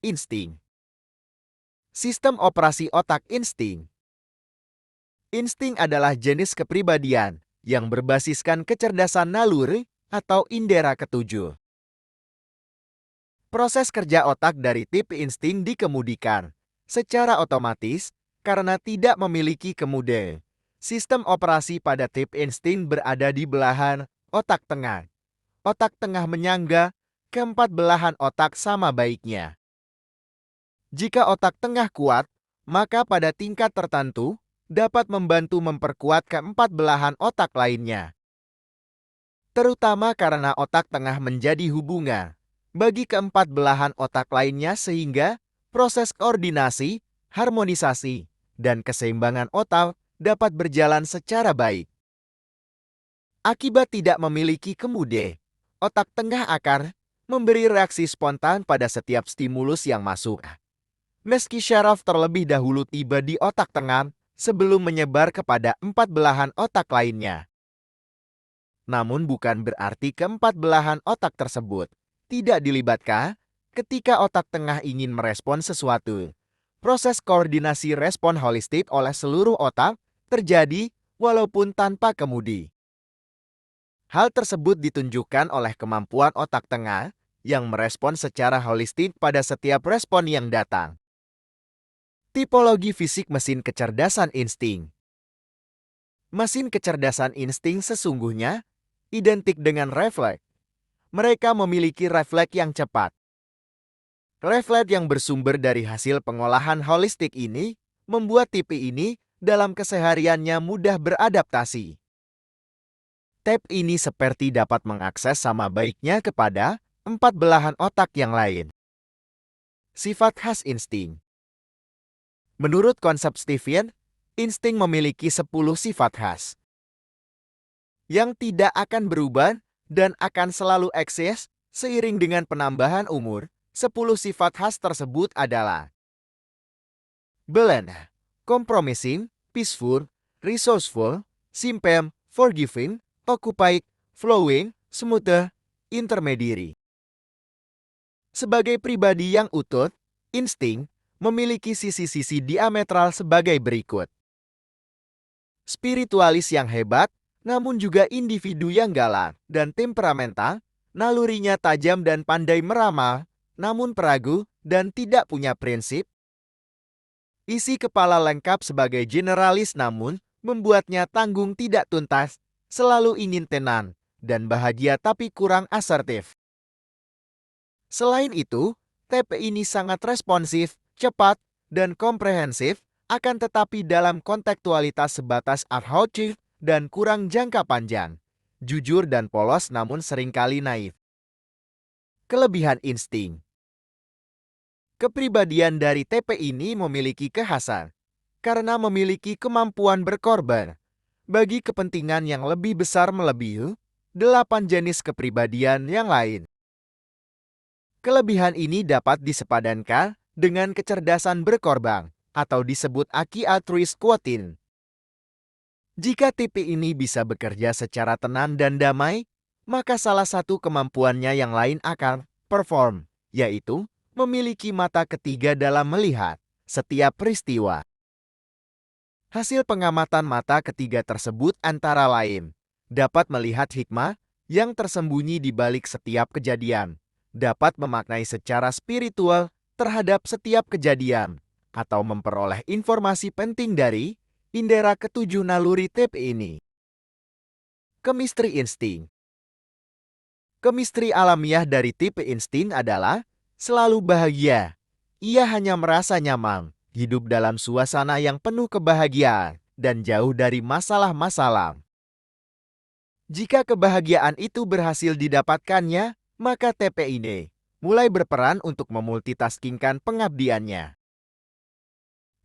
Insting. Sistem operasi otak insting. Insting adalah jenis kepribadian yang berbasiskan kecerdasan naluri atau indera ketujuh. Proses kerja otak dari tipe insting dikemudikan secara otomatis karena tidak memiliki kemudian. Sistem operasi pada tipe insting berada di belahan otak tengah. Otak tengah menyangga keempat belahan otak sama baiknya. Jika otak tengah kuat, maka pada tingkat tertentu dapat membantu memperkuat keempat belahan otak lainnya. Terutama karena otak tengah menjadi hubungan bagi keempat belahan otak lainnya sehingga proses koordinasi, harmonisasi, dan keseimbangan otak dapat berjalan secara baik. Akibat tidak memiliki kemudi, otak tengah akan memberi reaksi spontan pada setiap stimulus yang masuk. Meski syaraf terlebih dahulu tiba di otak tengah sebelum menyebar kepada empat belahan otak lainnya. Namun bukan berarti keempat belahan otak tersebut tidak dilibatkan ketika otak tengah ingin merespon sesuatu. Proses koordinasi respon holistik oleh seluruh otak terjadi walaupun tanpa kemudi. Hal tersebut ditunjukkan oleh kemampuan otak tengah yang merespon secara holistik pada setiap respon yang datang. Tipologi fisik mesin kecerdasan insting. Mesin kecerdasan insting sesungguhnya identik dengan refleks. Mereka memiliki refleks yang cepat. Refleks yang bersumber dari hasil pengolahan holistik ini membuat tipe ini dalam kesehariannya mudah beradaptasi. Tipe ini seperti dapat mengakses sama baiknya kepada empat belahan otak yang lain. Sifat khas insting. Menurut konsep Stephen, insting memiliki 10 sifat khas yang tidak akan berubah dan akan selalu eksis seiring dengan penambahan umur. 10 sifat khas tersebut adalah balanced, compromising, peaceful, resourceful, simple, forgiving, occupied, flowing, smooth, intermediary. Sebagai pribadi yang utuh, insting memiliki sisi-sisi diametral sebagai berikut. Spiritualis yang hebat, namun juga individu yang galak dan temperamental, nalurinya tajam dan pandai meramal, namun peragu dan tidak punya prinsip. Isi kepala lengkap sebagai generalis namun membuatnya tanggung tidak tuntas, selalu ingin tenang dan bahagia tapi kurang asertif. Selain itu, tipe ini sangat responsif, cepat, dan komprehensif, akan tetapi dalam kontekstualitas sebatas archaic dan kurang jangka panjang. Jujur dan polos namun seringkali naif. Kelebihan insting. Kepribadian dari tipe ini memiliki kekhasan karena memiliki kemampuan berkorban bagi kepentingan yang lebih besar melebihi 8 jenis kepribadian yang lain. Kelebihan ini dapat disepadankan dengan kecerdasan berkorban atau disebut aki altruis quotient. Jika tipe ini bisa bekerja secara tenang dan damai, maka salah satu kemampuannya yang lain akan perform, yaitu memiliki mata ketiga dalam melihat setiap peristiwa. Hasil pengamatan mata ketiga tersebut antara lain dapat melihat hikmah yang tersembunyi di balik setiap kejadian, dapat memaknai secara spiritual terhadap setiap kejadian, atau memperoleh informasi penting dari indera ketujuh naluri tipe ini. Kemistri insting. Kemistri alamiah dari tipe insting adalah selalu bahagia. Ia hanya merasa nyaman, hidup dalam suasana yang penuh kebahagiaan, dan jauh dari masalah-masalah. Jika kebahagiaan itu berhasil didapatkannya, maka tipe ini mulai berperan untuk memultitaskingkan pengabdiannya.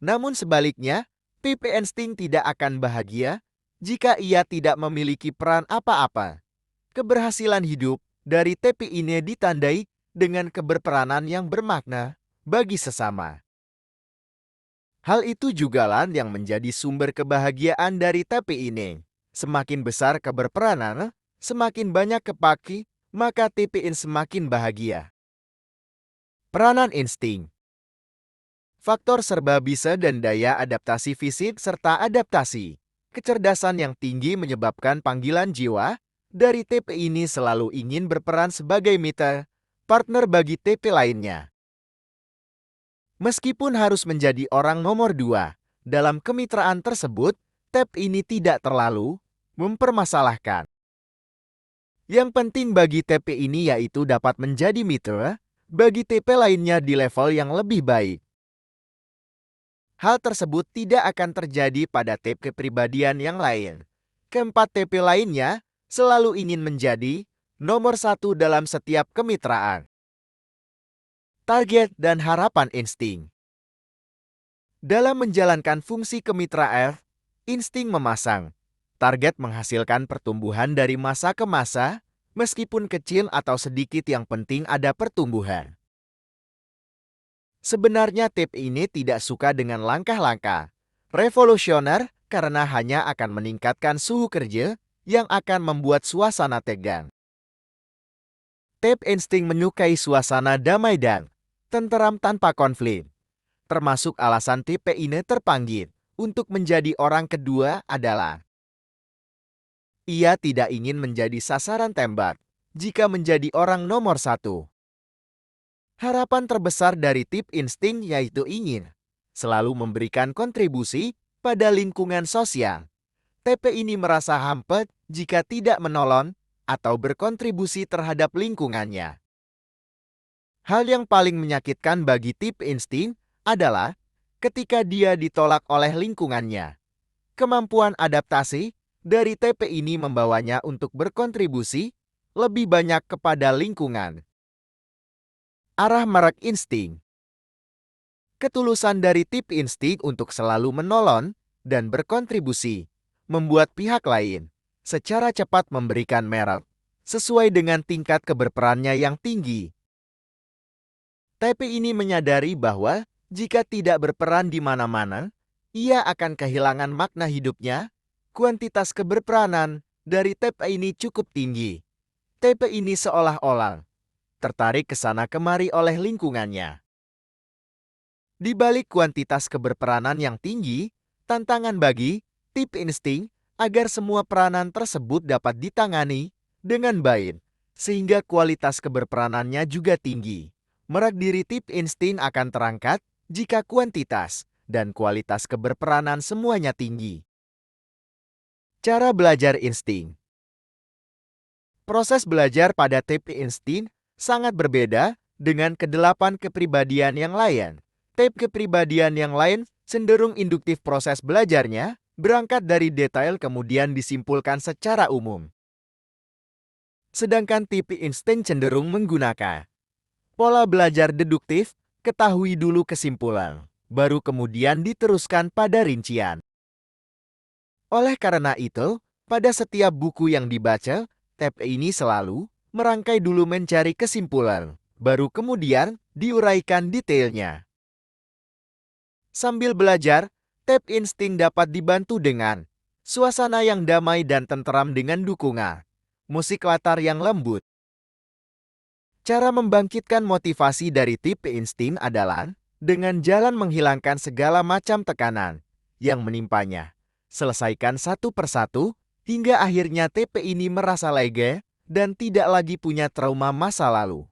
Namun sebaliknya, tipe insting tidak akan bahagia jika ia tidak memiliki peran apa-apa. Keberhasilan hidup dari tipe ini ditandai dengan keberperanan yang bermakna bagi sesama. Hal itu jugalah yang menjadi sumber kebahagiaan dari TP ini. Semakin besar keberperanan, semakin banyak kepaki, maka TP ini semakin bahagia. Peranan insting. Faktor serba bisa dan daya adaptasi fisik serta adaptasi. Kecerdasan yang tinggi menyebabkan panggilan jiwa dari TP ini selalu ingin berperan sebagai mitra, partner bagi TP lainnya. Meskipun harus menjadi orang nomor 2, dalam kemitraan tersebut, TP ini tidak terlalu mempermasalahkan. Yang penting bagi TP ini yaitu dapat menjadi mitra bagi TP lainnya di level yang lebih baik. Hal tersebut tidak akan terjadi pada TP kepribadian yang lain. Keempat TP lainnya selalu ingin menjadi nomor 1 dalam setiap kemitraan. Target dan harapan insting. Dalam menjalankan fungsi kemitraan, insting memasang target menghasilkan pertumbuhan dari masa ke masa, meskipun kecil atau sedikit yang penting ada pertumbuhan. Sebenarnya TP ini tidak suka dengan langkah-langkah revolusioner karena hanya akan meningkatkan suhu kerja yang akan membuat suasana tegang. TP insting menyukai suasana damai dan tenteram tanpa konflik. Termasuk alasan TP ini terpanggil untuk menjadi orang kedua adalah ia tidak ingin menjadi sasaran tembak jika menjadi orang nomor 1. Harapan terbesar dari TP insting yaitu ingin selalu memberikan kontribusi pada lingkungan sosial. TP ini merasa hampet jika tidak menolong atau berkontribusi terhadap lingkungannya. Hal yang paling menyakitkan bagi TP insting adalah ketika dia ditolak oleh lingkungannya. Kemampuan adaptasi dari TP ini membawanya untuk berkontribusi lebih banyak kepada lingkungan. Arah merek insting. Ketulusan dari TP insting untuk selalu menolong dan berkontribusi membuat pihak lain secara cepat memberikan merek sesuai dengan tingkat keberperannya yang tinggi. TP ini menyadari bahwa jika tidak berperan di mana-mana, ia akan kehilangan makna hidupnya. Kuantitas keberperanan dari TP ini cukup tinggi. TP ini seolah-olah tertarik ke sana kemari oleh lingkungannya. Di balik kuantitas keberperanan yang tinggi, tantangan bagi TP insting agar semua peranan tersebut dapat ditangani dengan baik, sehingga kualitas keberperanannya juga tinggi. Merek diri TP insting akan terangkat jika kuantitas dan kualitas keberperanan semuanya tinggi. Cara belajar insting. Proses belajar pada TP insting sangat berbeda dengan kedelapan kepribadian yang lain. TP kepribadian yang lain cenderung induktif, proses belajarnya berangkat dari detail kemudian disimpulkan secara umum. Sedangkan TP insting cenderung menggunakan pola belajar deduktif, ketahui dulu kesimpulan, baru kemudian diteruskan pada rincian. Oleh karena itu, pada setiap buku yang dibaca, TP ini selalu merangkai dulu mencari kesimpulan, baru kemudian diuraikan detailnya. Sambil belajar, TP insting dapat dibantu dengan suasana yang damai dan tenteram dengan dukungan musik latar yang lembut. Cara membangkitkan motivasi dari TP insting adalah dengan jalan menghilangkan segala macam tekanan yang menimpanya. Selesaikan satu persatu hingga akhirnya TP ini merasa lega dan tidak lagi punya trauma masa lalu.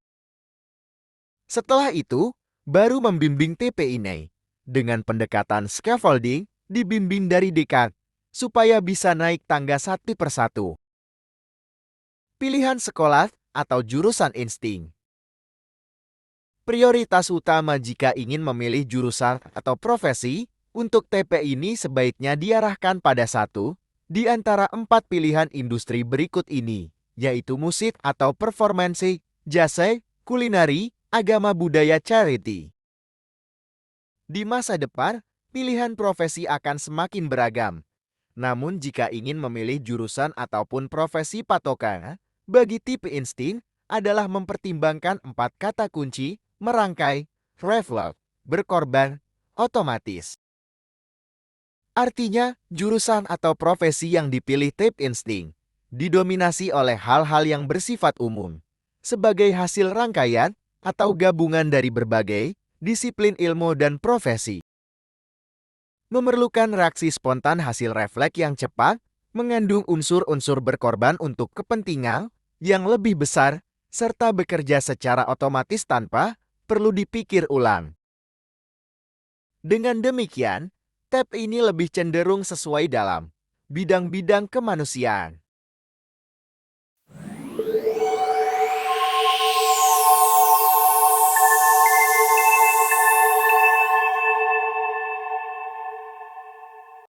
Setelah itu, baru membimbing TP ini dengan pendekatan scaffolding, dibimbing dari dekat supaya bisa naik tangga satu persatu. Pilihan sekolah atau jurusan insting. Prioritas utama jika ingin memilih jurusan atau profesi untuk TP ini sebaiknya diarahkan pada satu di antara 4 pilihan industri berikut ini, yaitu musik atau performansi, jasa, kulineri, agama budaya, charity. Di masa depan, pilihan profesi akan semakin beragam. Namun jika ingin memilih jurusan ataupun profesi patokan, bagi TP insting adalah mempertimbangkan 4 kata kunci: merangkai, reflect, berkorban, otomatis. Artinya, jurusan atau profesi yang dipilih Type Insting didominasi oleh hal-hal yang bersifat umum, sebagai hasil rangkaian atau gabungan dari berbagai disiplin ilmu dan profesi. Memerlukan reaksi spontan hasil refleks yang cepat, mengandung unsur-unsur berkorban untuk kepentingan yang lebih besar, serta bekerja secara otomatis tanpa perlu dipikir ulang. Dengan demikian, tab ini lebih cenderung sesuai dalam bidang-bidang kemanusiaan.